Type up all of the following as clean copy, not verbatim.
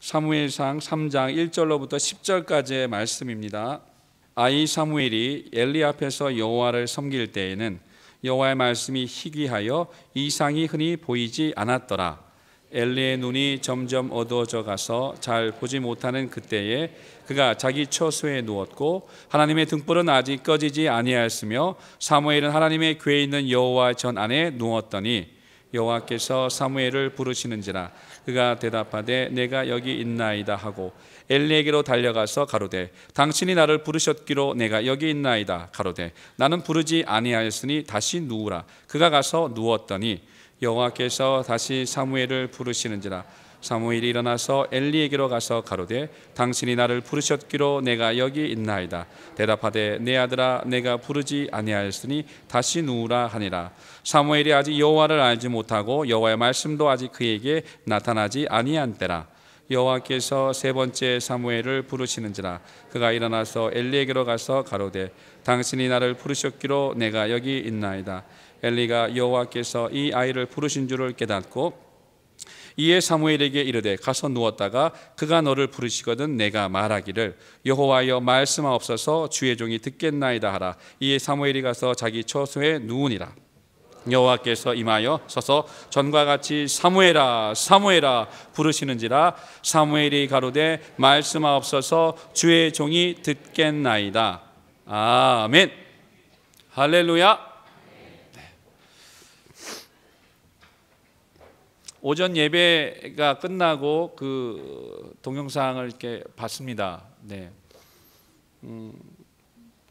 사무엘상 3장 1절로부터 10절까지의 말씀입니다. 아이 사무엘이 엘리 앞에서 여호와를 섬길 때에는 여호와의 말씀이 희귀하여 이상이 흔히 보이지 않았더라. 엘리의 눈이 점점 어두워져 가서 잘 보지 못하는 그때에 그가 자기 처소에 누웠고 하나님의 등불은 아직 꺼지지 아니하였으며 사무엘은 하나님의 궤에 있는 여호와 전 안에 누웠더니 여호와께서 사무엘을 부르시는지라 그가 대답하되 내가 여기 있나이다 하고 엘리에게로 달려가서 가로되 당신이 나를 부르셨기로 내가 여기 있나이다 가로되 나는 부르지 아니하였으니 다시 누우라. 그가 가서 누웠더니 여호와께서 다시 사무엘을 부르시는지라 사무엘이 일어나서 엘리에게로 가서 가로되 당신이 나를 부르셨기로 내가 여기 있나이다. 대답하되 내 아들아 내가 부르지 아니하였으니 다시 누우라 하니라. 사무엘이 아직 여호와를 알지 못하고 여호와의 말씀도 아직 그에게 나타나지 아니한 때라. 여호와께서 세 번째 사무엘을 부르시는지라 그가 일어나서 엘리에게로 가서 가로되 당신이 나를 부르셨기로 내가 여기 있나이다. 엘리가 여호와께서 이 아이를 부르신 줄을 깨닫고 이에 사무엘에게 이르되 가서 누웠다가 그가 너를 부르시거든 내가 말하기를 여호와여 말씀하옵소서 주의 종이 듣겠나이다 하라. 이에 사무엘이 가서 자기 처소에 누우니라. 여호와께서 임하여 서서 전과 같이 사무엘아 사무엘아 부르시는지라 사무엘이 가로되 말씀하옵소서 주의 종이 듣겠나이다. 아멘. 할렐루야. 오전 예배가 끝나고 그 동영상을 이렇게 봤습니다. 네.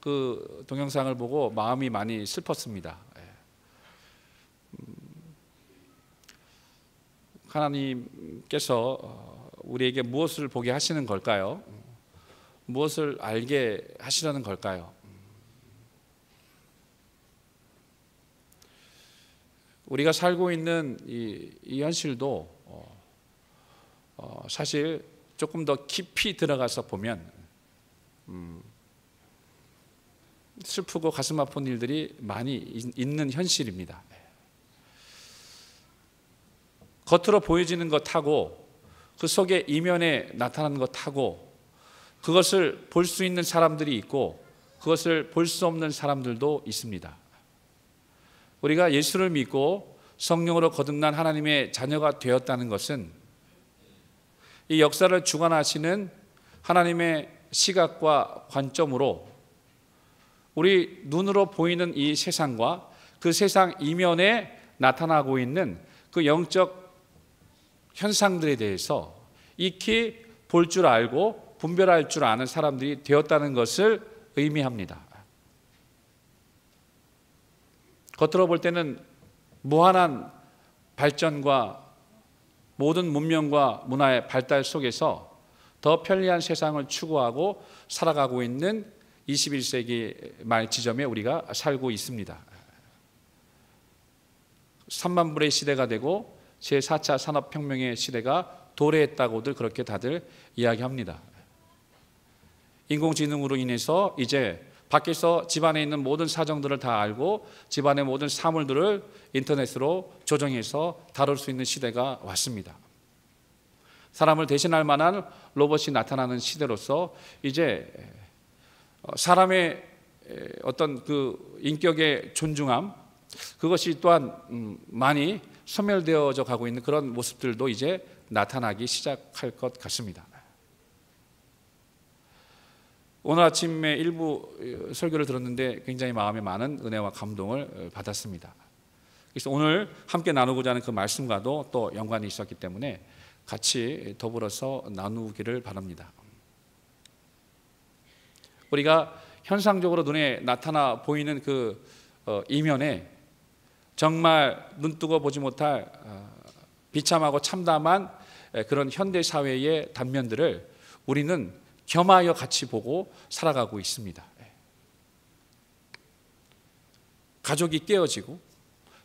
그 동영상을 보고 마음이 많이 슬펐습니다. 하나님께서 우리에게 무엇을 보게 하시는 걸까요? 무엇을 알게 하시려는 걸까요? 우리가 살고 있는 이 현실도 사실 조금 더 깊이 들어가서 보면 슬프고 가슴 아픈 일들이 많이 있는 현실입니다. 겉으로 보여지는 것하고 그 속에 이면에 나타나는 것하고 그것을 볼 수 있는 사람들이 있고 그것을 볼 수 없는 사람들도 있습니다. 우리가 예수를 믿고 성령으로 거듭난 하나님의 자녀가 되었다는 것은 이 역사를 주관하시는 하나님의 시각과 관점으로 우리 눈으로 보이는 이 세상과 그 세상 이면에 나타나고 있는 그 영적 현상들에 대해서 익히 볼 줄 알고 분별할 줄 아는 사람들이 되었다는 것을 의미합니다. 겉으로 볼 때는 무한한 발전과 모든 문명과 문화의 발달 속에서 더 편리한 세상을 추구하고 살아가고 있는 21세기 말 지점에 우리가 살고 있습니다. 3만 불의 시대가 되고 제4차 산업혁명의 시대가 도래했다고들 그렇게 다들 이야기합니다. 인공지능으로 인해서 이제 밖에서 집안에 있는 모든 사정들을 다 알고 집안의 모든 사물들을 인터넷으로 조정해서 다룰 수 있는 시대가 왔습니다. 사람을 대신할 만한 로봇이 나타나는 시대로서 이제 사람의 어떤 그 인격의 존중함 그것이 또한 많이 소멸되어져 가고 있는 그런 모습들도 이제 나타나기 시작할 것 같습니다. 오늘 아침에 일부 설교를 들었는데 굉장히 마음에 많은 은혜와 감동을 받았습니다. 그래서 오늘 함께 나누고자 하는 그 말씀과도 또 연관이 있었기 때문에 같이 더불어서 나누기를 바랍니다. 우리가 현상적으로 눈에 나타나 보이는 그 이면에 정말 눈뜨고 보지 못할 비참하고 참담한 그런 현대 사회의 단면들을 우리는 겸하여 같이 보고 살아가고 있습니다. 가족이 깨어지고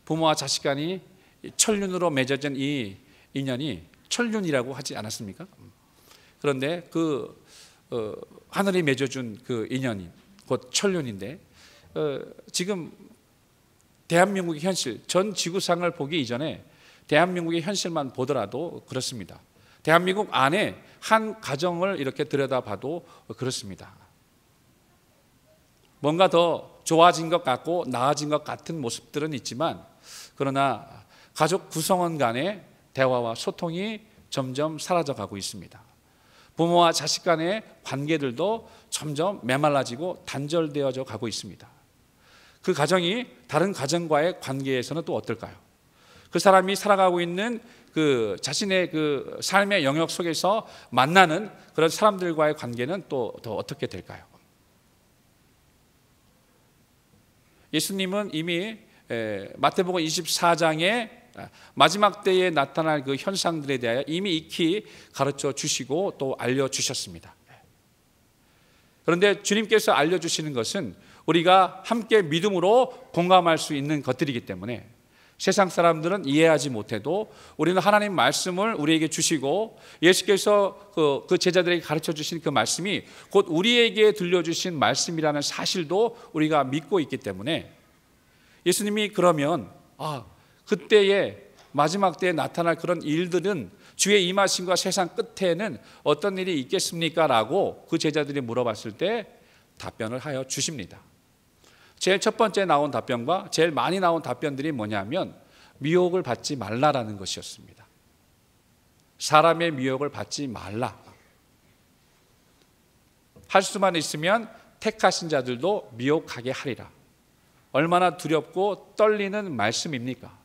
부모와 자식 간이 천륜으로 맺어진 이 인연이 천륜이라고 하지 않았습니까? 그런데 그 하늘이 맺어준 그 인연이 곧 천륜인데 지금 대한민국의 현실, 전 지구상을 보기 이전에 대한민국의 현실만 보더라도 그렇습니다. 대한민국 안에 한 가정을 이렇게 들여다봐도 그렇습니다. 뭔가 더 좋아진 것 같고 나아진 것 같은 모습들은 있지만, 그러나 가족 구성원 간의 대화와 소통이 점점 사라져가고 있습니다. 부모와 자식 간의 관계들도 점점 메말라지고 단절되어져 가고 있습니다. 그 가정이 다른 가정과의 관계에서는 또 어떨까요? 그 사람이 살아가고 있는 그 자신의 그 삶의 영역 속에서 만나는 그런 사람들과의 관계는 또 더 어떻게 될까요? 예수님은 이미 마태복음 24장에 마지막 때에 나타날 그 현상들에 대하여 이미 익히 가르쳐 주시고 또 알려주셨습니다. 그런데 주님께서 알려주시는 것은 우리가 함께 믿음으로 공감할 수 있는 것들이기 때문에 세상 사람들은 이해하지 못해도 우리는 하나님 말씀을 우리에게 주시고 예수께서 그 제자들에게 가르쳐 주신 그 말씀이 곧 우리에게 들려주신 말씀이라는 사실도 우리가 믿고 있기 때문에 예수님이 그러면 그때에 마지막 때에 나타날 그런 일들은 주의 임하심과 세상 끝에는 어떤 일이 있겠습니까? 라고 그 제자들이 물어봤을 때 답변을 하여 주십니다. 제일 첫 번째 나온 답변과 제일 많이 나온 답변들이 뭐냐면 미혹을 받지 말라라는 것이었습니다. 사람의 미혹을 받지 말라. 할 수만 있으면 택하신 자들도 미혹하게 하리라. 얼마나 두렵고 떨리는 말씀입니까?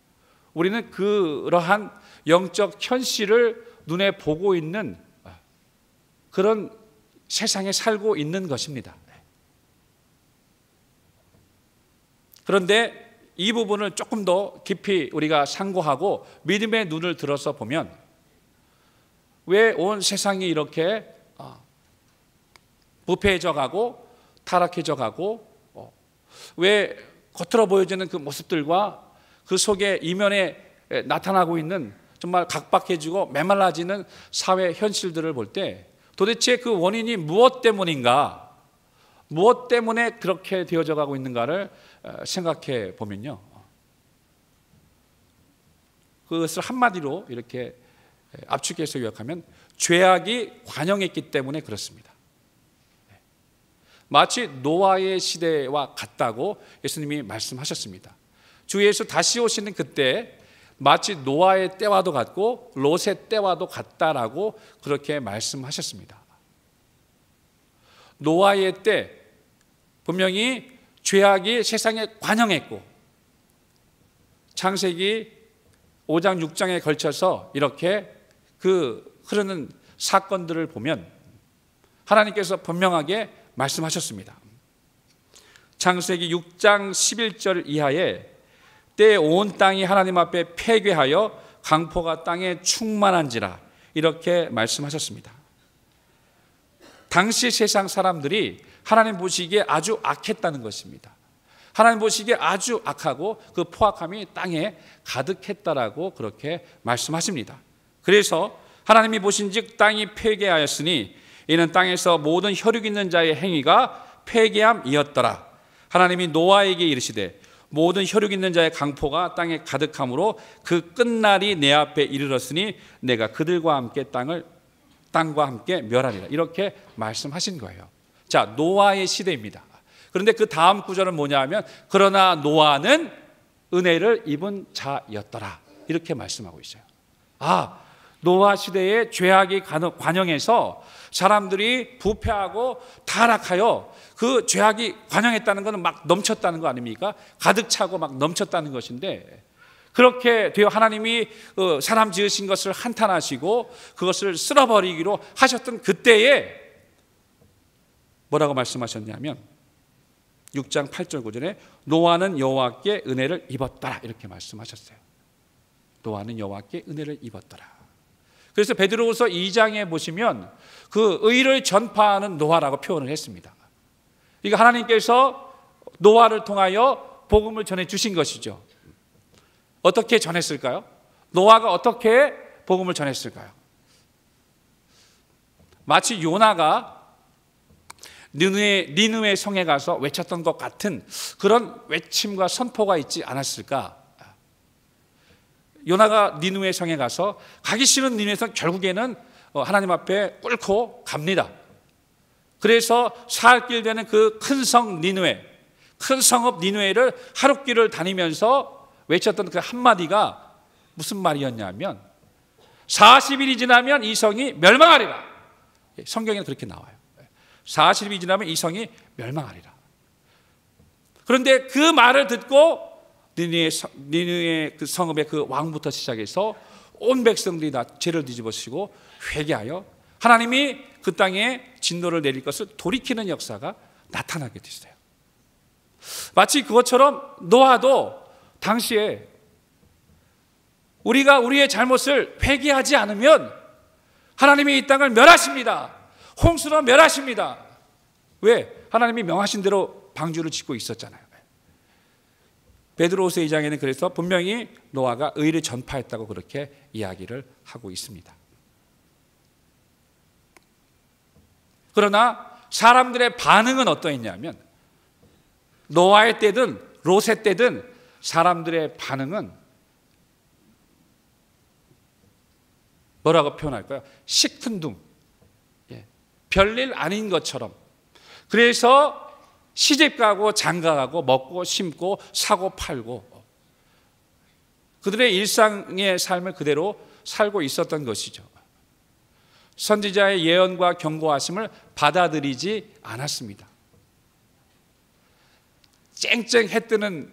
우리는 그러한 영적 현실을 눈에 보고 있는 그런 세상에 살고 있는 것입니다. 그런데 이 부분을 조금 더 깊이 우리가 상고하고 믿음의 눈을 들어서 보면 왜 온 세상이 이렇게 부패해져 가고 타락해져 가고 왜 겉으로 보여지는 그 모습들과 그 속에 이면에 나타나고 있는 정말 각박해지고 메말라지는 사회 현실들을 볼 때 도대체 그 원인이 무엇 때문인가, 무엇 때문에 그렇게 되어져 가고 있는가를 생각해 보면요, 그것을 한마디로 이렇게 압축해서 요약하면 죄악이 관영했기 때문에 그렇습니다. 마치 노아의 시대와 같다고 예수님이 말씀하셨습니다. 주 예수 다시 오시는 그때 마치 노아의 때와도 같고 롯의 때와도 같다라고 그렇게 말씀하셨습니다. 노아의 때 분명히 죄악이 세상에 관영했고 창세기 5장 6장에 걸쳐서 이렇게 그 흐르는 사건들을 보면 하나님께서 분명하게 말씀하셨습니다. 창세기 6장 11절 이하에 때에 온 땅이 하나님 앞에 폐괴하여 강포가 땅에 충만한지라 이렇게 말씀하셨습니다. 당시 세상 사람들이 하나님 보시기에 아주 악했다는 것입니다. 하나님 보시기에 아주 악하고 그 포악함이 땅에 가득했다라고 그렇게 말씀하십니다. 그래서 하나님이 보신즉 땅이 폐괴하였으니 이는 땅에서 모든 혈육 있는 자의 행위가 폐괴함이었더라. 하나님이 노아에게 이르시되 모든 혈육 있는 자의 강포가 땅에 가득함으로 그 끝날이 내 앞에 이르렀으니 내가 그들과 함께 땅과 함께 멸하리라. 이렇게 말씀하신 거예요. 자, 노아의 시대입니다. 그런데 그 다음 구절은 뭐냐 하면 그러나 노아는 은혜를 입은 자였더라. 이렇게 말씀하고 있어요. 노아 시대에 죄악이 관영해서 사람들이 부패하고 타락하여 그 죄악이 관영했다는 것은 막 넘쳤다는 거 아닙니까? 가득 차고 막 넘쳤다는 것인데 그렇게 되어 하나님이 사람 지으신 것을 한탄하시고 그것을 쓸어버리기로 하셨던 그때에 뭐라고 말씀하셨냐면 6장 8절 9절에 노아는 여호와께 은혜를 입었더라 이렇게 말씀하셨어요. 노아는 여호와께 은혜를 입었더라. 그래서 베드로후서 2장에 보시면 그 의를 전파하는 노아라고 표현을 했습니다. 그러니까 하나님께서 노아를 통하여 복음을 전해 주신 것이죠. 어떻게 전했을까요? 노아가 어떻게 복음을 전했을까요? 마치 요나가 니느웨 성에 가서 외쳤던 것 같은 그런 외침과 선포가 있지 않았을까? 요나가 니느웨 성에 가서 가기 싫은 니느웨 성 결국에는 하나님 앞에 꿇고 갑니다. 그래서 사흘길 되는 그 큰 성 니느웨, 큰 성읍 니느웨를 하룻길을 다니면서 외쳤던 그 한마디가 무슨 말이었냐면 40일이 지나면 이 성이 멸망하리라. 성경에는 그렇게 나와요. 40일이 지나면 이 성이 멸망하리라. 그런데 그 말을 듣고 니느웨 그 성읍의 그 왕부터 시작해서 온 백성들이 다 죄를 뒤집어쓰고 회개하여 하나님이 그 땅에 진노를 내릴 것을 돌이키는 역사가 나타나게 됐어요. 마치 그것처럼 노아도 당시에 우리가 우리의 잘못을 회개하지 않으면 하나님이 이 땅을 멸하십니다. 홍수로 멸하십니다. 왜? 하나님이 명하신 대로 방주를 짓고 있었잖아요. 베드로후서 2장에는 그래서 분명히 노아가 의를 전파했다고 그렇게 이야기를 하고 있습니다. 그러나 사람들의 반응은 어떠했냐면 노아의 때든 롯의 때든 사람들의 반응은 뭐라고 표현할까요? 시큰둥, 별일 아닌 것처럼. 그래서 시집가고 장가가고 먹고 심고 사고 팔고 그들의 일상의 삶을 그대로 살고 있었던 것이죠. 선지자의 예언과 경고하심을 받아들이지 않았습니다. 쨍쨍 해 뜨는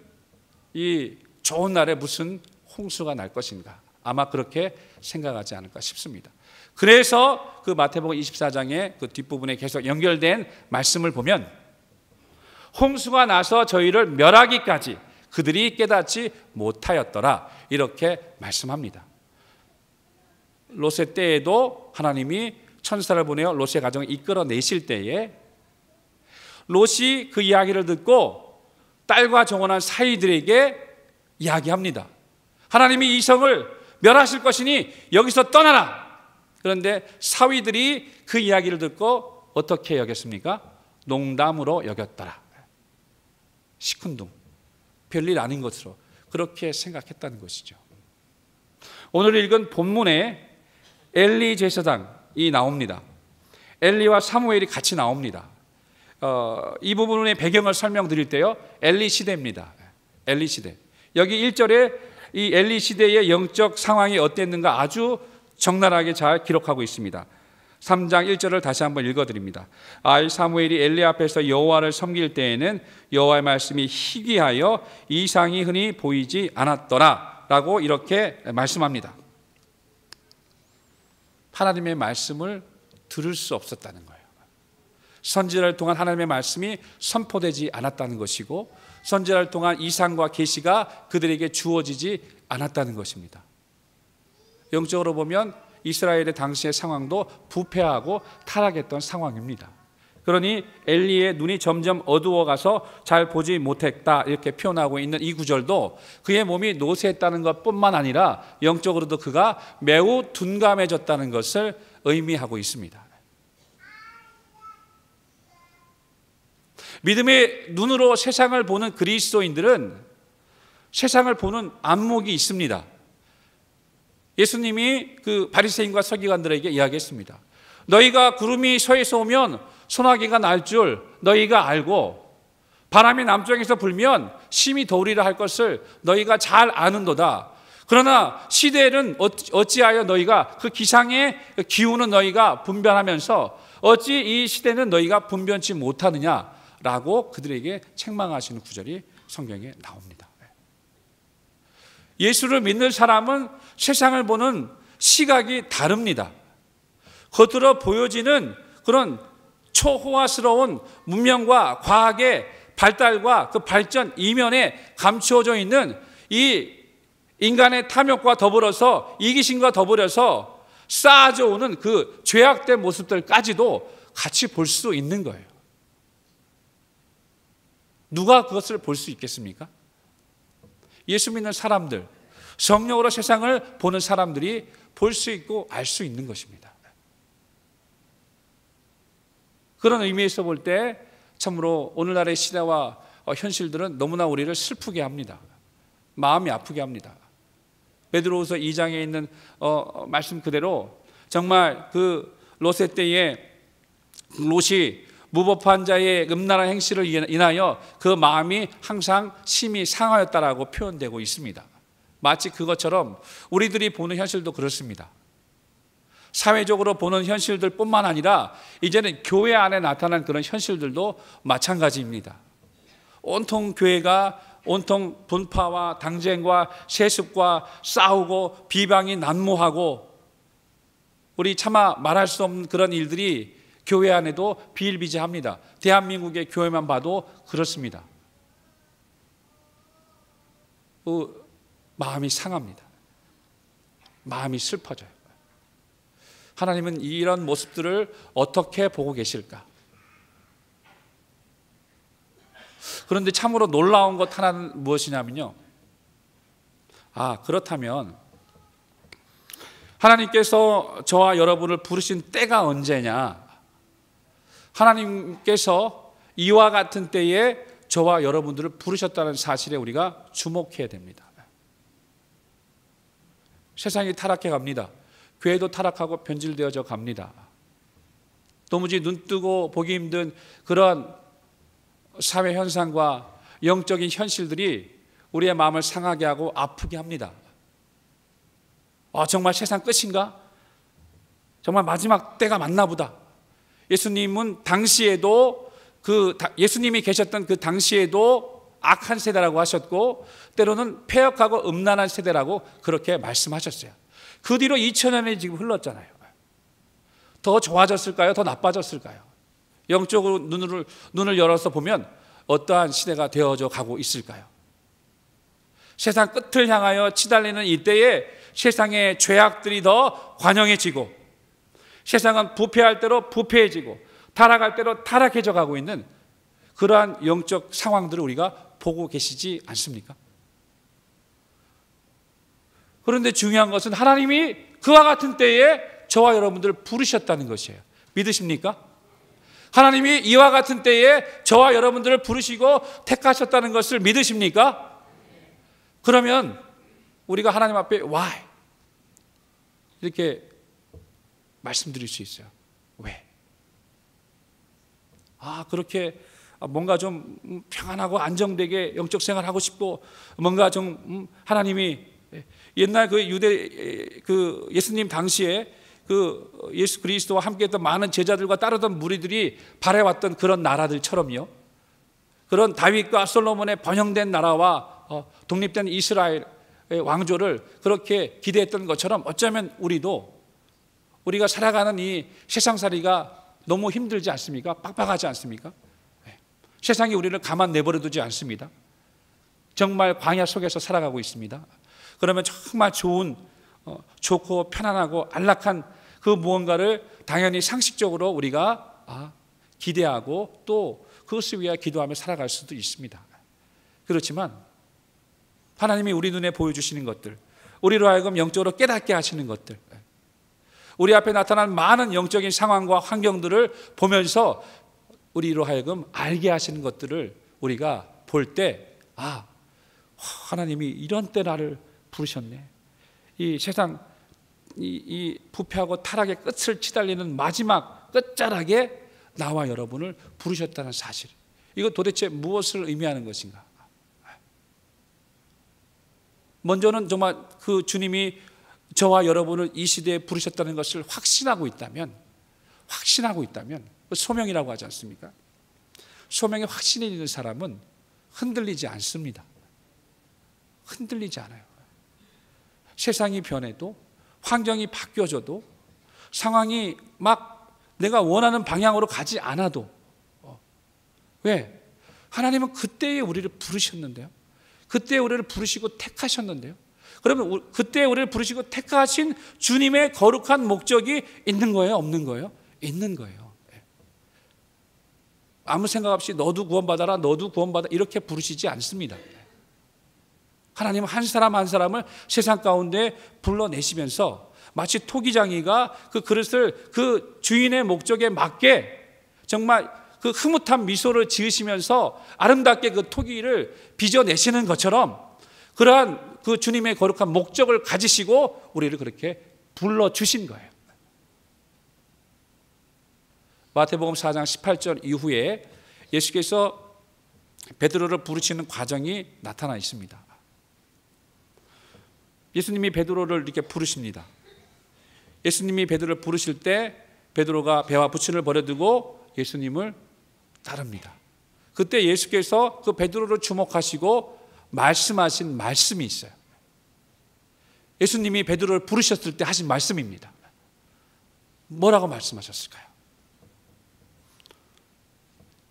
이 좋은 날에 무슨 홍수가 날 것인가, 아마 그렇게 생각하지 않을까 싶습니다. 그래서 그 마태복음 24장의 그 뒷부분에 계속 연결된 말씀을 보면 홍수가 나서 저희를 멸하기까지 그들이 깨닫지 못하였더라, 이렇게 말씀합니다. 롯의 때에도 하나님이 천사를 보내어 롯의 가정을 이끌어내실 때에 롯이 그 이야기를 듣고 딸과 정혼한 사위들에게 이야기합니다. 하나님이 이 성을 멸하실 것이니 여기서 떠나라. 그런데 사위들이 그 이야기를 듣고 어떻게 여겼습니까? 농담으로 여겼더라. 시큰둥, 별일 아닌 것으로 그렇게 생각했다는 것이죠. 오늘 읽은 본문에 엘리 제사장이 나옵니다. 엘리와 사무엘이 같이 나옵니다. 이 부분의 배경을 설명드릴 때요, 엘리 시대입니다. 엘리 시대. 여기 1절에 이 엘리 시대의 영적 상황이 어땠는가 아주 적나라하게 잘 기록하고 있습니다. 3장 1절을 다시 한번 읽어드립니다. 아이 사무엘이 엘리 앞에서 여호와를 섬길 때에는 여호와의 말씀이 희귀하여 이상이 흔히 보이지 않았더라 라고 이렇게 말씀합니다. 하나님의 말씀을 들을 수 없었다는 거예요. 선지자를 통한 하나님의 말씀이 선포되지 않았다는 것이고, 선지자를 통한 이상과 계시가 그들에게 주어지지 않았다는 것입니다. 영적으로 보면 이스라엘의 당시의 상황도 부패하고 타락했던 상황입니다. 그러니 엘리의 눈이 점점 어두워가서 잘 보지 못했다, 이렇게 표현하고 있는 이 구절도 그의 몸이 노쇠했다는 것뿐만 아니라 영적으로도 그가 매우 둔감해졌다는 것을 의미하고 있습니다. 믿음의 눈으로 세상을 보는 그리스도인들은 세상을 보는 안목이 있습니다. 예수님이 그 바리새인과 서기관들에게 이야기했습니다. 너희가 구름이 서에서 오면 소나기가 날 줄 너희가 알고 바람이 남쪽에서 불면 심히 더우리라 할 것을 너희가 잘 아는도다. 그러나 시대는 어찌하여 너희가 그 기상의 기운은 너희가 분별하면서 어찌 이 시대는 너희가 분별치 못하느냐라고 그들에게 책망하시는 구절이 성경에 나옵니다. 예수를 믿는 사람은 세상을 보는 시각이 다릅니다. 겉으로 보여지는 그런 초호화스러운 문명과 과학의 발달과 그 발전 이면에 감추어져 있는 이 인간의 탐욕과 더불어서 이기심과 더불어서 쌓아져 오는 그 죄악된 모습들까지도 같이 볼 수 있는 거예요. 누가 그것을 볼 수 있겠습니까? 예수 믿는 사람들, 성령으로 세상을 보는 사람들이 볼 수 있고 알 수 있는 것입니다. 그런 의미에서 볼 때 참으로 오늘날의 시대와 현실들은 너무나 우리를 슬프게 합니다. 마음이 아프게 합니다. 베드로후서 2장에 있는 말씀 그대로 정말 그 롯의 때에 롯이 무법한 자의 음란한 행실을 인하여 그 마음이 항상 심히 상하였다라고 표현되고 있습니다. 마치 그것처럼 우리들이 보는 현실도 그렇습니다. 사회적으로 보는 현실들뿐만 아니라 이제는 교회 안에 나타난 그런 현실들도 마찬가지입니다. 온통 교회가 온통 분파와 당쟁과 세습과 싸우고 비방이 난무하고 우리 차마 말할 수 없는 그런 일들이 교회 안에도 비일비재합니다. 대한민국의 교회만 봐도 그렇습니다. 마음이 상합니다. 마음이 슬퍼져요. 하나님은 이런 모습들을 어떻게 보고 계실까? 그런데 참으로 놀라운 것 하나는 무엇이냐면요, 그렇다면 하나님께서 저와 여러분을 부르신 때가 언제냐? 하나님께서 이와 같은 때에 저와 여러분들을 부르셨다는 사실에 우리가 주목해야 됩니다. 세상이 타락해 갑니다. 교회도 타락하고 변질되어져 갑니다. 도무지 눈뜨고 보기 힘든 그런 사회 현상과 영적인 현실들이 우리의 마음을 상하게 하고 아프게 합니다. 정말 세상 끝인가? 정말 마지막 때가 맞나 보다. 예수님은 당시에도 예수님이 계셨던 그 당시에도 악한 세대라고 하셨고 때로는 패역하고 음란한 세대라고 그렇게 말씀하셨어요. 그 뒤로 2000년이 지금 흘렀잖아요. 더 좋아졌을까요? 더 나빠졌을까요? 영적으로 눈을 열어서 보면 어떠한 시대가 되어져 가고 있을까요? 세상 끝을 향하여 치달리는 이때에 세상의 죄악들이 더 관영해지고 세상은 부패할 대로 부패해지고 타락할 대로 타락해져 가고 있는 그러한 영적 상황들을 우리가 보고 계시지 않습니까? 그런데 중요한 것은 하나님이 그와 같은 때에 저와 여러분들을 부르셨다는 것이에요. 믿으십니까? 하나님이 이와 같은 때에 저와 여러분들을 부르시고 택하셨다는 것을 믿으십니까? 그러면 우리가 하나님 앞에 why? 이렇게 말씀드릴 수 있어요. 왜? 그렇게 뭔가 좀 평안하고 안정되게 영적 생활하고 싶고 뭔가 좀 하나님이 옛날 그 유대 그 예수님 당시에 그 예수 그리스도와 함께했던 많은 제자들과 따르던 무리들이 바래왔던 그런 나라들처럼요, 그런 다윗과 솔로몬의 번영된 나라와 독립된 이스라엘 왕조를 그렇게 기대했던 것처럼 어쩌면 우리가 살아가는 이 세상살이가 너무 힘들지 않습니까? 빡빡하지 않습니까? 세상이 우리를 가만 내버려 두지 않습니다. 정말 광야 속에서 살아가고 있습니다. 그러면 정말 좋고 편안하고 안락한 그 무언가를 당연히 상식적으로 우리가 기대하고 또 그것을 위하여 기도하며 살아갈 수도 있습니다. 그렇지만 하나님이 우리 눈에 보여주시는 것들, 우리로 하여금 영적으로 깨닫게 하시는 것들, 우리 앞에 나타난 많은 영적인 상황과 환경들을 보면서 우리로 하여금 알게 하시는 것들을 우리가 볼 때 하나님이 이런 때 나를 부르셨네. 이 세상 이 부패하고 타락의 끝을 치달리는 마지막 끝자락에 나와 여러분을 부르셨다는 사실, 이거 도대체 무엇을 의미하는 것인가? 먼저는 정말 그 주님이 저와 여러분을 이 시대에 부르셨다는 것을 확신하고 있다면 소명이라고 하지 않습니까? 소명에 확신이 있는 사람은 흔들리지 않습니다. 흔들리지 않아요. 세상이 변해도 환경이 바뀌어져도 상황이 막 내가 원하는 방향으로 가지 않아도 왜? 하나님은 그때에 우리를 부르셨는데요. 그때에 우리를 부르시고 택하셨는데요. 그러면 그때 우리를 부르시고 택하신 주님의 거룩한 목적이 있는 거예요? 없는 거예요? 있는 거예요. 아무 생각 없이 너도 구원받아라, 너도 구원받아 이렇게 부르시지 않습니다. 하나님은 한 사람 한 사람을 세상 가운데 불러내시면서 마치 토기장이가 그 그릇을 그 주인의 목적에 맞게 정말 그 흐뭇한 미소를 지으시면서 아름답게 그 토기를 빚어내시는 것처럼 그러한 그 주님의 거룩한 목적을 가지시고 우리를 그렇게 불러주신 거예요. 마태복음 4장 18절 이후에 예수께서 베드로를 부르시는 과정이 나타나 있습니다. 예수님이 베드로를 이렇게 부르십니다. 예수님이 베드로를 부르실 때 베드로가 배와 부친을 버려두고 예수님을 따릅니다. 그때 예수께서 그 베드로를 주목하시고 말씀하신 말씀이 있어요. 예수님이 베드로를 부르셨을 때 하신 말씀입니다. 뭐라고 말씀하셨을까요?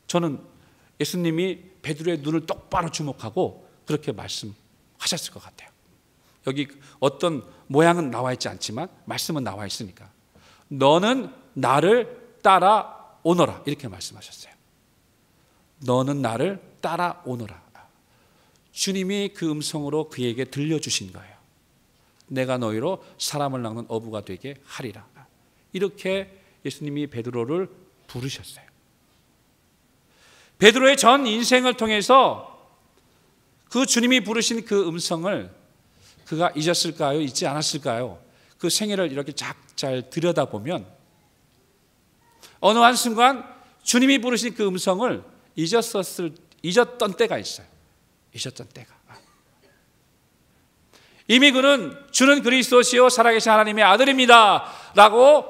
저는 예수님이 베드로의 눈을 똑바로 주목하고 그렇게 말씀하셨을 것 같아요. 여기 어떤 모양은 나와 있지 않지만 말씀은 나와 있으니까 너는 나를 따라오너라 이렇게 말씀하셨어요. 너는 나를 따라오너라. 주님이 그 음성으로 그에게 들려주신 거예요. 내가 너희로 사람을 낚는 어부가 되게 하리라. 이렇게 예수님이 베드로를 부르셨어요. 베드로의 전 인생을 통해서 그 주님이 부르신 그 음성을 그가 잊었을까요? 잊지 않았을까요? 그 생애를 이렇게 잘 들여다보면 어느 한순간 주님이 부르신 그 음성을 잊었던 때가 있어요. 잊었던 때가. 이미 그는 주는 그리스도시요 살아계신 하나님의 아들입니다 라고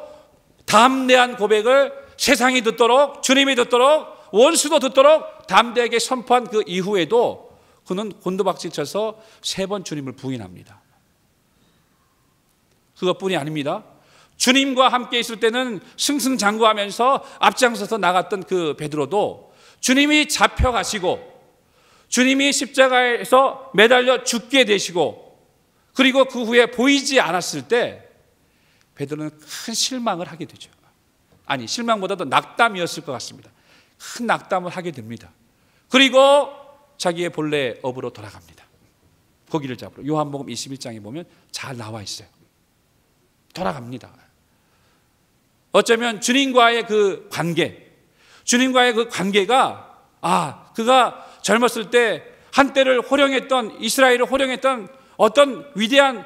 담대한 고백을 세상이 듣도록 주님이 듣도록 원수도 듣도록 담대하게 선포한 그 이후에도 그는 곤두박질 쳐서 3번 주님을 부인합니다. 그것뿐이 아닙니다. 주님과 함께 있을 때는 승승장구하면서 앞장서서 나갔던 그 베드로도 주님이 잡혀가시고 주님이 십자가에서 매달려 죽게 되시고 그리고 그 후에 보이지 않았을 때 베드로는 큰 실망을 하게 되죠. 아니, 실망보다도 낙담이었을 것 같습니다. 큰 낙담을 하게 됩니다. 그리고 자기의 본래 업으로 돌아갑니다. 고기를 잡으러. 요한복음 21장에 보면 잘 나와 있어요. 돌아갑니다. 어쩌면 주님과의 그 관계, 주님과의 그 관계가 그가 젊었을 때 한때를 호령했던 이스라엘을 호령했던 어떤 위대한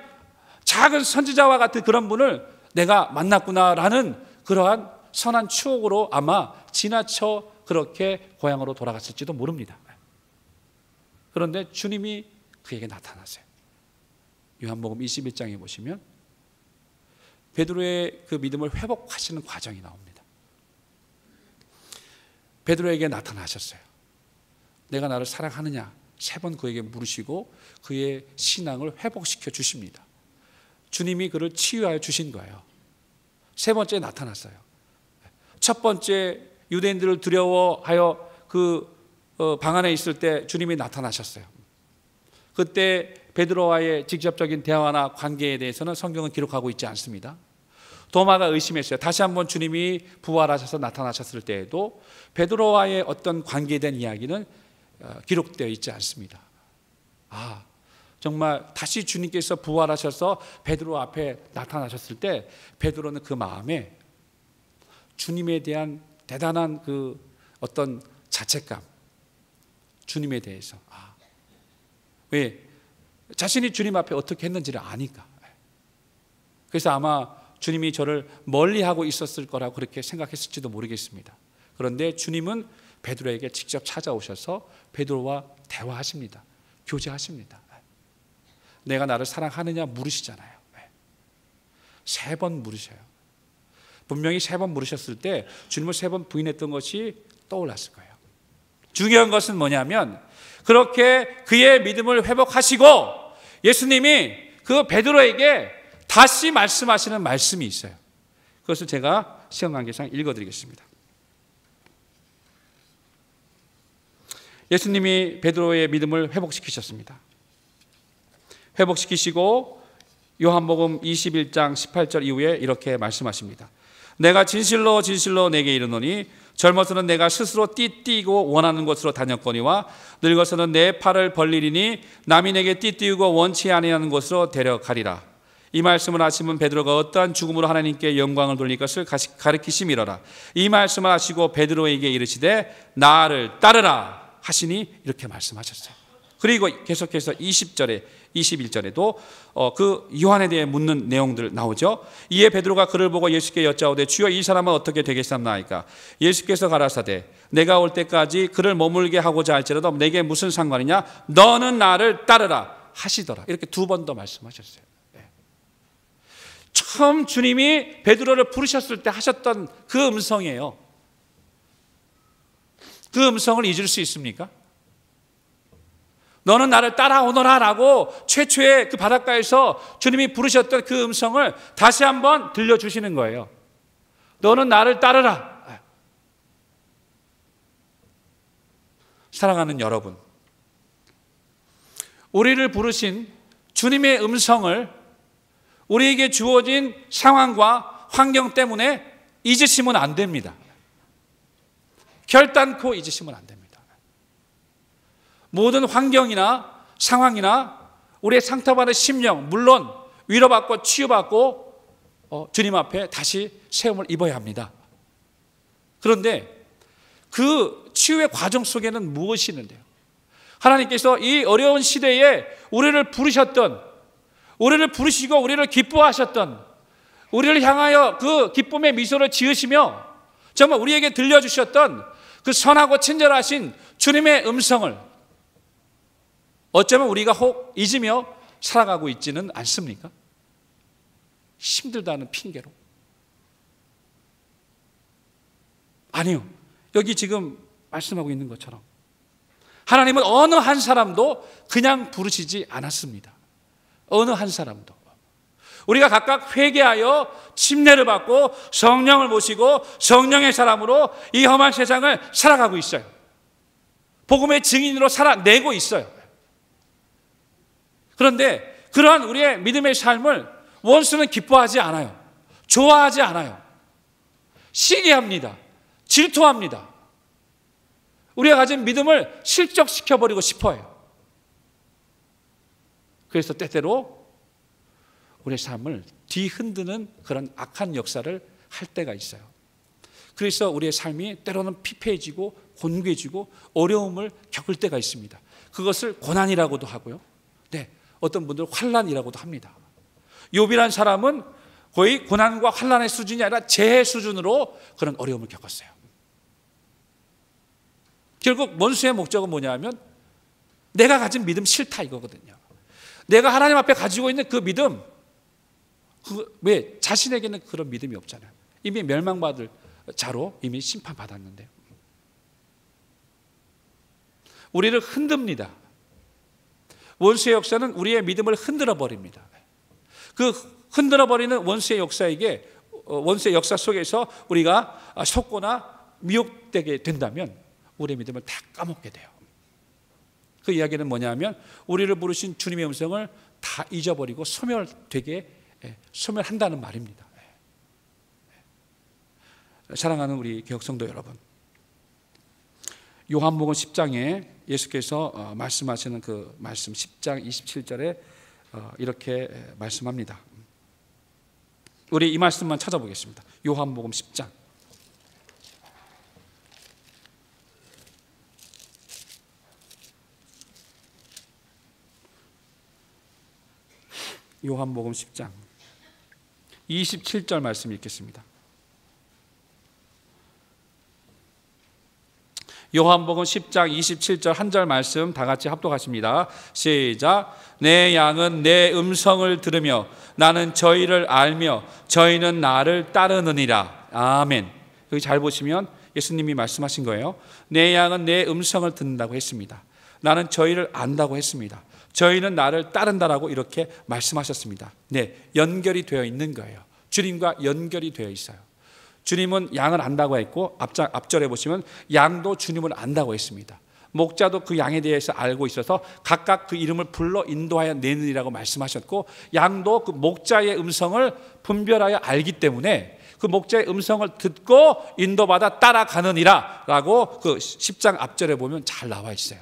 작은 선지자와 같은 그런 분을 내가 만났구나라는 그러한 선한 추억으로 아마 지나쳐 그렇게 고향으로 돌아갔을지도 모릅니다. 그런데 주님이 그에게 나타나세요. 요한복음 21장에 보시면 베드로의 그 믿음을 회복하시는 과정이 나옵니다. 베드로에게 나타나셨어요. 내가 나를 사랑하느냐 3번 그에게 물으시고 그의 신앙을 회복시켜 주십니다. 주님이 그를 치유하여 주신 거예요. 3번째 나타났어요. 첫 번째 유대인들을 두려워하여 그 방 안에 있을 때 주님이 나타나셨어요. 그때 베드로와의 직접적인 대화나 관계에 대해서는 성경은 기록하고 있지 않습니다. 도마가 의심했어요. 다시 한번 주님이 부활하셔서 나타나셨을 때에도 베드로와의 어떤 관계에 대한 이야기는 기록되어 있지 않습니다. 정말 다시 주님께서 부활하셔서 베드로 앞에 나타나셨을 때 베드로는 그 마음에 주님에 대한 대단한 그 어떤 자책감, 주님에 대해서 왜? 자신이 주님 앞에 어떻게 했는지를 아니까. 그래서 아마 주님이 저를 멀리하고 있었을 거라고 그렇게 생각했을지도 모르겠습니다. 그런데 주님은 베드로에게 직접 찾아오셔서 베드로와 대화하십니다. 교제하십니다. 내가 나를 사랑하느냐 물으시잖아요. 3번 물으셔요. 분명히 3번 물으셨을 때 주님을 3번 부인했던 것이 떠올랐을 거예요. 중요한 것은 뭐냐면 그렇게 그의 믿음을 회복하시고 예수님이 그 베드로에게 다시 말씀하시는 말씀이 있어요. 그것을 제가 시험관계상 읽어드리겠습니다. 예수님이 베드로의 믿음을 회복시키셨습니다. 회복시키시고 요한복음 21장 18절 이후에 이렇게 말씀하십니다. 내가 진실로 진실로 내게 이르노니 젊어서는 내가 스스로 띠띠고 원하는 곳으로 다녔거니와 늙어서는 내 팔을 벌리리니 남이 내게 띠띠우고 원치 아니하는 곳으로 데려가리라. 이 말씀을 하시면 베드로가 어떠한 죽음으로 하나님께 영광을 돌릴 것을 가르치심이로라. 이 말씀을 하시고 베드로에게 이르시되 나를 따르라 하시니 이렇게 말씀하셨어요. 그리고 계속해서 20절에 21절에도 그 요한에 대해 묻는 내용들 나오죠. 이에 베드로가 그를 보고 예수께 여짜오되 주여 이 사람은 어떻게 되겠사옵나이까? 예수께서 가라사대 내가 올 때까지 그를 머물게 하고자 할지라도 내게 무슨 상관이냐? 너는 나를 따르라 하시더라. 이렇게 두 번 더 말씀하셨어요. 처음 주님이 베드로를 부르셨을 때 하셨던 그 음성이에요. 그 음성을 잊을 수 있습니까? 너는 나를 따라오너라 라고 최초의 그 바닷가에서 주님이 부르셨던 그 음성을 다시 한번 들려주시는 거예요. 너는 나를 따르라. 사랑하는 여러분, 우리를 부르신 주님의 음성을 우리에게 주어진 상황과 환경 때문에 잊으시면 안 됩니다. 결단코 잊으시면 안 됩니다. 모든 환경이나 상황이나 우리의 상처받은 심령, 물론 위로받고 치유받고 주님 앞에 다시 세움을 입어야 합니다. 그런데 그 치유의 과정 속에는 무엇이 있는데요? 하나님께서 이 어려운 시대에 우리를 부르셨던, 우리를 부르시고 우리를 기뻐하셨던, 우리를 향하여 그 기쁨의 미소를 지으시며 정말 우리에게 들려주셨던 그 선하고 친절하신 주님의 음성을 어쩌면 우리가 혹 잊으며 살아가고 있지는 않습니까? 힘들다는 핑계로. 아니요. 여기 지금 말씀하고 있는 것처럼 하나님은 어느 한 사람도 그냥 부르시지 않았습니다. 어느 한 사람도. 우리가 각각 회개하여 침례를 받고 성령을 모시고 성령의 사람으로 이 험한 세상을 살아가고 있어요. 복음의 증인으로 살아내고 있어요. 그런데 그러한 우리의 믿음의 삶을 원수는 기뻐하지 않아요. 좋아하지 않아요. 시기합니다. 질투합니다. 우리가 가진 믿음을 실족시켜버리고 싶어요. 그래서 때때로 우리의 삶을 뒤흔드는 그런 악한 역사를 할 때가 있어요. 그래서 우리의 삶이 때로는 피폐해지고 곤괴해지고 어려움을 겪을 때가 있습니다. 그것을 고난이라고도 하고요. 네, 어떤 분들은 환난이라고도 합니다. 욥이란 사람은 거의 고난과 환난의 수준이 아니라 재해 수준으로 그런 어려움을 겪었어요. 결국 원수의 목적은 뭐냐면 내가 가진 믿음 싫다 이거거든요. 내가 하나님 앞에 가지고 있는 그 믿음, 왜 자신에게는 그런 믿음이 없잖아요. 이미 멸망받을 자로 이미 심판받았는데요. 우리를 흔듭니다. 원수의 역사는 우리의 믿음을 흔들어 버립니다. 그 흔들어 버리는 원수의 원수의 역사 속에서 우리가 속거나 미혹되게 된다면 우리의 믿음을 다 까먹게 돼요. 그 이야기는 뭐냐면 우리를 부르신 주님의 음성을 다 잊어버리고 소멸한다는 말입니다. 사랑하는 우리 교역성도 여러분, 요한복음 10장에 예수께서 말씀하시는 그 말씀 10장 27절에 이렇게 말씀합니다. 우리 이 말씀만 찾아보겠습니다. 요한복음 10장 요한복음 10장 27절 말씀 읽겠습니다. 요한복음 10장 27절 한 절 말씀 다 같이 합독하십니다. 시작. 내 양은 내 음성을 들으며 나는 저희를 알며 저희는 나를 따르느니라. 아멘. 여기 잘 보시면 예수님이 말씀하신 거예요. 내 양은 내 음성을 듣는다고 했습니다. 나는 저희를 안다고 했습니다. 저희는 나를 따른다라고 이렇게 말씀하셨습니다. 네, 연결이 되어 있는 거예요. 주님과 연결이 되어 있어요. 주님은 양을 안다고 했고 앞절에 보시면 양도 주님을 안다고 했습니다. 목자도 그 양에 대해서 알고 있어서 각각 그 이름을 불러 인도하여 내느니라고 말씀하셨고 양도 그 목자의 음성을 분별하여 알기 때문에 그 목자의 음성을 듣고 인도받아 따라가느니라 라고 그 10장 앞절에 보면 잘 나와 있어요.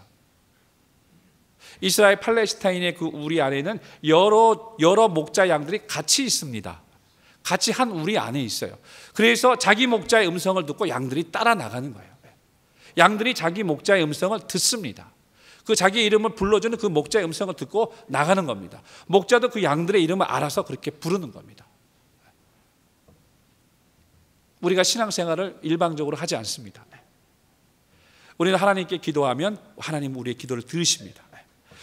이스라엘 팔레스타인의 그 우리 안에는 여러 목자 양들이 같이 있습니다. 같이 한 우리 안에 있어요. 그래서 자기 목자의 음성을 듣고 양들이 따라 나가는 거예요. 양들이 자기 목자의 음성을 듣습니다. 그 자기 이름을 불러주는 그 목자의 음성을 듣고 나가는 겁니다. 목자도 그 양들의 이름을 알아서 그렇게 부르는 겁니다. 우리가 신앙생활을 일방적으로 하지 않습니다. 우리는 하나님께 기도하면 하나님은 우리의 기도를 들으십니다.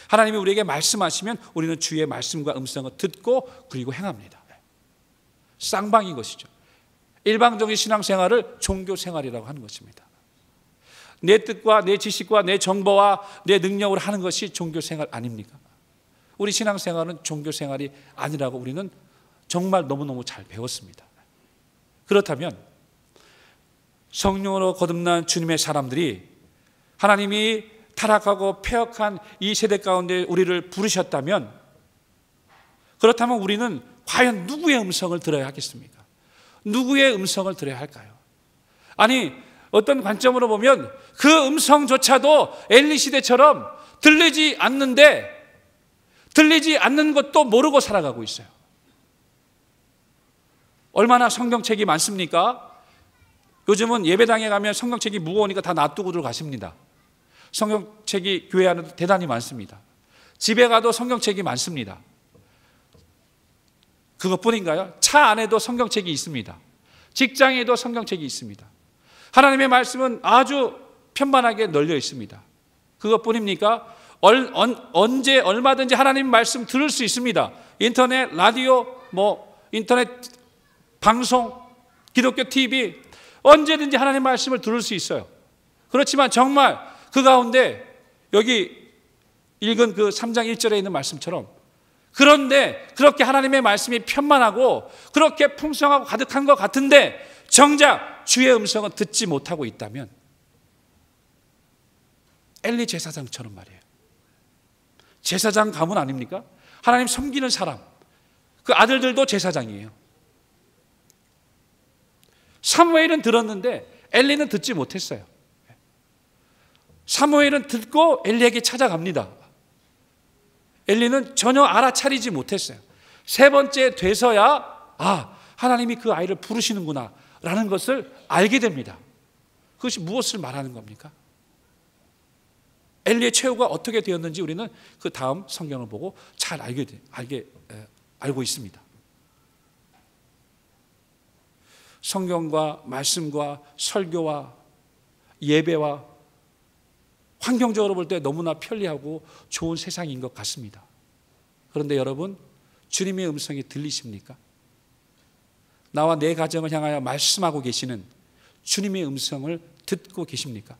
하나님이 우리에게 말씀하시면 우리는 주의 말씀과 음성을 듣고 그리고 행합니다. 쌍방인 것이죠. 일방적인 신앙생활을 종교생활이라고 하는 것입니다. 내 뜻과 내 지식과 내 정보와 내 능력으로 하는 것이 종교생활 아닙니까? 우리 신앙생활은 종교생활이 아니라고 우리는 정말 너무너무 잘 배웠습니다. 그렇다면 성령으로 거듭난 주님의 사람들이 하나님이 타락하고 패역한 이 세대 가운데 우리를 부르셨다면, 그렇다면 우리는 과연 누구의 음성을 들어야 하겠습니까? 누구의 음성을 들어야 할까요? 아니, 어떤 관점으로 보면 그 음성조차도 엘리 시대처럼 들리지 않는데, 들리지 않는 것도 모르고 살아가고 있어요. 얼마나 성경책이 많습니까? 요즘은 예배당에 가면 성경책이 무거우니까 다 놔두고들 가십니다. 성경책이 교회 안에도 대단히 많습니다. 집에 가도 성경책이 많습니다. 그것뿐인가요? 차 안에도 성경책이 있습니다. 직장에도 성경책이 있습니다. 하나님의 말씀은 아주 편만하게 널려 있습니다. 그것뿐입니까? 언제 얼마든지 하나님 말씀 들을 수 있습니다. 인터넷, 라디오, 인터넷 방송, 기독교 TV, 언제든지 하나님 말씀을 들을 수 있어요. 그렇지만 정말 그 가운데 여기 읽은 그 3장 1절에 있는 말씀처럼, 그런데 그렇게 하나님의 말씀이 편만하고 그렇게 풍성하고 가득한 것 같은데 정작 주의 음성은 듣지 못하고 있다면, 엘리 제사장처럼 말이에요. 제사장 가문 아닙니까? 하나님 섬기는 사람, 그 아들들도 제사장이에요. 사무엘은 들었는데 엘리는 듣지 못했어요. 사무엘은 듣고 엘리에게 찾아갑니다. 엘리는 전혀 알아차리지 못했어요. 세 번째 돼서야 하나님이 그 아이를 부르시는구나 라는 것을 알게 됩니다. 그것이 무엇을 말하는 겁니까? 엘리의 최후가 어떻게 되었는지 우리는 그 다음 성경을 보고 잘 알고 있습니다. 성경과 말씀과 설교와 예배와 환경적으로 볼 때 너무나 편리하고 좋은 세상인 것 같습니다. 그런데 여러분, 주님의 음성이 들리십니까? 나와 내 가정을 향하여 말씀하고 계시는 주님의 음성을 듣고 계십니까?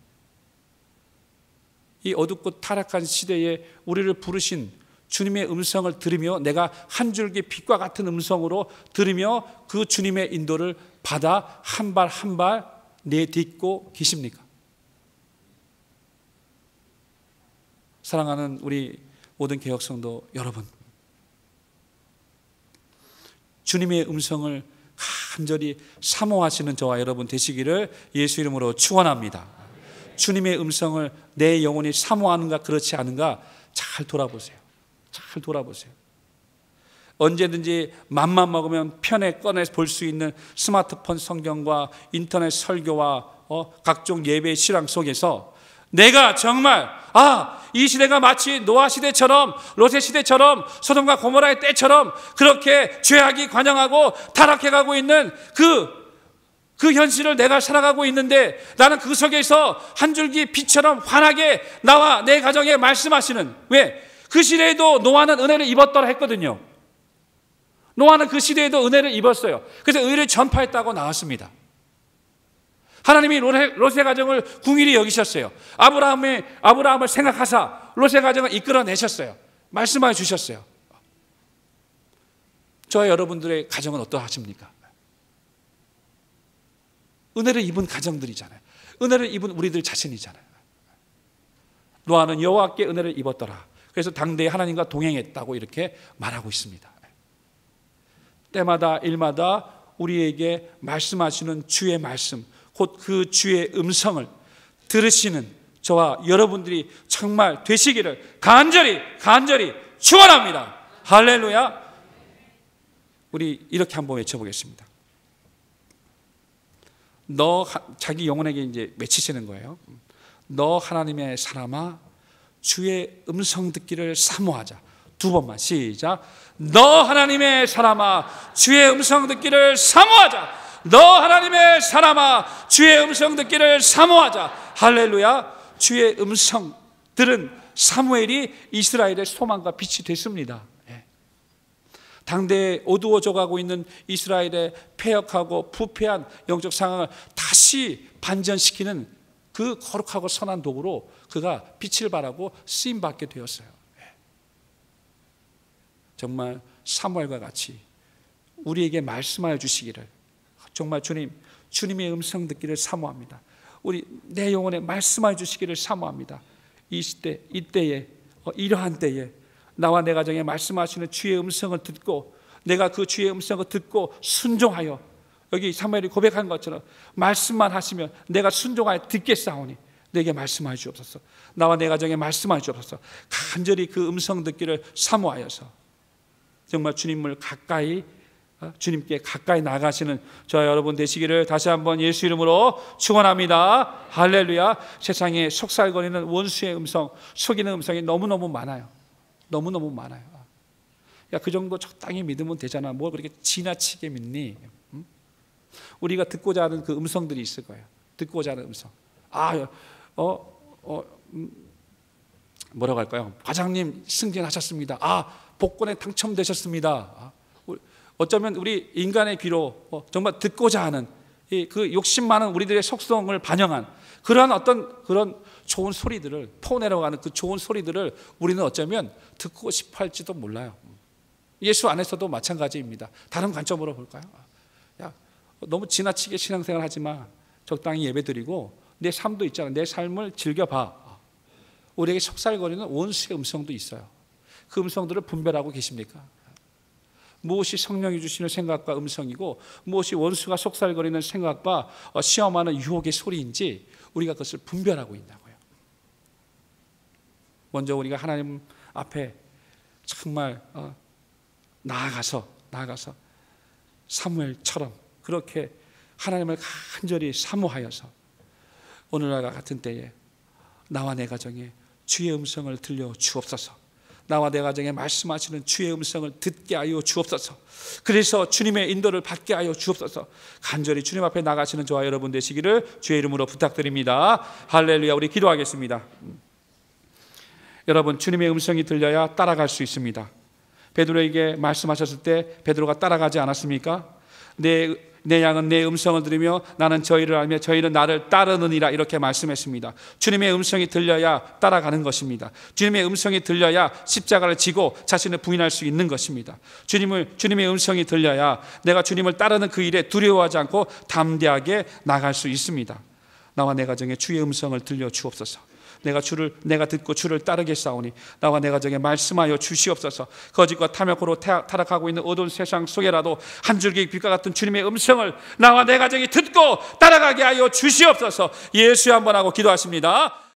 이 어둡고 타락한 시대에 우리를 부르신 주님의 음성을 들으며 내가 한 줄기 빛과 같은 음성으로 들으며 그 주님의 인도를 받아 한 발 한 발 내딛고 계십니까? 사랑하는 우리 모든 개혁성도 여러분, 주님의 음성을 간절히 사모하시는 저와 여러분 되시기를 예수 이름으로 축원합니다. 주님의 음성을 내 영혼이 사모하는가 그렇지 않은가 잘 돌아보세요. 잘 돌아보세요. 언제든지 맘만 먹으면 편에 꺼내 볼 수 있는 스마트폰 성경과 인터넷 설교와 각종 예배 실황 속에서 내가 정말 이 시대가 마치 노아 시대처럼 롯의 시대처럼 소돔과 고모라의 때처럼 그렇게 죄악이 관영하고 타락해가고 있는 그 현실을 내가 살아가고 있는데 나는 그 속에서 한 줄기 빛처럼 환하게 나와 내 가정에 말씀하시는, 왜? 그 시대에도 노아는 은혜를 입었더라 했거든요. 노아는 그 시대에도 은혜를 입었어요. 그래서 의를 전파했다고 나왔습니다. 하나님이 롯의 가정을 궁일이 여기셨어요. 아브라함을 생각하사 롯의 가정을 이끌어내셨어요. 말씀해 주셨어요. 저와 여러분들의 가정은 어떠하십니까? 은혜를 입은 가정들이잖아요. 은혜를 입은 우리들 자신이잖아요. 노아는 여호와께 은혜를 입었더라. 그래서 당대에 하나님과 동행했다고 이렇게 말하고 있습니다. 때마다 일마다 우리에게 말씀하시는 주의 말씀, 곧 그 주의 음성을 들으시는 저와 여러분들이 정말 되시기를 간절히 축원합니다. 할렐루야. 우리 이렇게 한번 외쳐보겠습니다. 너 자기 영혼에게 이제 외치시는 거예요. 너 하나님의 사람아, 주의 음성 듣기를 사모하자. 두 번만 시작. 너 하나님의 사람아 주의 음성 듣기를 사모하자. 너 하나님의 사람아 주의 음성 듣기를 사모하자. 할렐루야. 주의 음성 들은 사무엘이 이스라엘의 소망과 빛이 됐습니다. 당대에 어두워져 가고 있는 이스라엘의 패역하고 부패한 영적 상황을 다시 반전시키는 그 거룩하고 선한 도구로 그가 빛을 발하고 쓰임받게 되었어요. 정말 사무엘과 같이 우리에게 말씀하여 주시기를, 정말 주님의 음성 듣기를 사모합니다. 내 영혼에 말씀하여 주시기를 사모합니다. 이때에 이러한 때에 나와 내 가정에 말씀하시는 주의 음성을 듣고 내가 그 주의 음성을 듣고 순종하여, 여기 사무엘이 고백한 것처럼 말씀만 하시면 내가 순종하여 듣겠사오니 내게 말씀하여 주옵소서. 나와 내 가정에 말씀하여 주옵소서. 간절히 그 음성 듣기를 사모하여서 정말 주님께 가까이 나가시는 저와 여러분 되시기를 다시 한번 예수 이름으로 축원합니다. 할렐루야. 세상에 속살거리는 원수의 음성, 속이는 음성이 너무너무 많아요. 너무너무 많아요. 야, 그 정도 적당히 믿으면 되잖아. 뭘 그렇게 지나치게 믿니? 우리가 듣고자 하는 그 음성들이 있을 거예요. 듣고자 하는 음성. 뭐라고 할까요? 과장님 승진하셨습니다. 복권에 당첨되셨습니다. 어쩌면 우리 인간의 귀로 정말 듣고자 하는 그 욕심 많은 우리들의 속성을 반영한 그런 좋은 소리들을, 퍼내려가는 그 좋은 소리들을 우리는 어쩌면 듣고 싶어 할지도 몰라요. 예수 안에서도 마찬가지입니다. 다른 관점으로 볼까요? 야, 너무 지나치게 신앙생활 하지 마. 적당히 예배드리고 내 삶도 있잖아. 내 삶을 즐겨봐. 우리에게 속살거리는 원수의 음성도 있어요. 그 음성들을 분별하고 계십니까? 무엇이 성령이 주시는 생각과 음성이고 무엇이 원수가 속살거리는 생각과 시험하는 유혹의 소리인지 우리가 그것을 분별하고 있냐고요. 먼저 우리가 하나님 앞에 정말 나아가서 사무엘처럼 그렇게 하나님을 간절히 사모하여서 오늘날과 같은 때에 나와 내 가정에 주의 음성을 들려 주옵소서. 나와 내 가정에 말씀하시는 주의 음성을 듣게 하여 주옵소서. 그래서 주님의 인도를 받게 하여 주옵소서. 간절히 주님 앞에 나가시는 저와 여러분 되시기를 주의 이름으로 부탁드립니다. 할렐루야. 우리 기도하겠습니다. 여러분, 주님의 음성이 들려야 따라갈 수 있습니다. 베드로에게 말씀하셨을 때 베드로가 따라가지 않았습니까? 내 양은 내 음성을 들으며 나는 저희를 알며 저희는 나를 따르느니라, 이렇게 말씀했습니다. 주님의 음성이 들려야 따라가는 것입니다. 주님의 음성이 들려야 십자가를 지고 자신을 부인할 수 있는 것입니다. 주님의 음성이 들려야 내가 주님을 따르는 그 일에 두려워하지 않고 담대하게 나갈 수 있습니다. 나와 내 가정에 주의 음성을 들려 주옵소서. 내가 듣고 주를 따르겠사오니 나와 내 가정에 말씀하여 주시옵소서. 거짓과 탐욕으로 타락하고 있는 어두운 세상 속에라도 한 줄기 빛과 같은 주님의 음성을 나와 내 가정이 듣고 따라가게 하여 주시옵소서. 예수의 한번 하고 기도하십니다.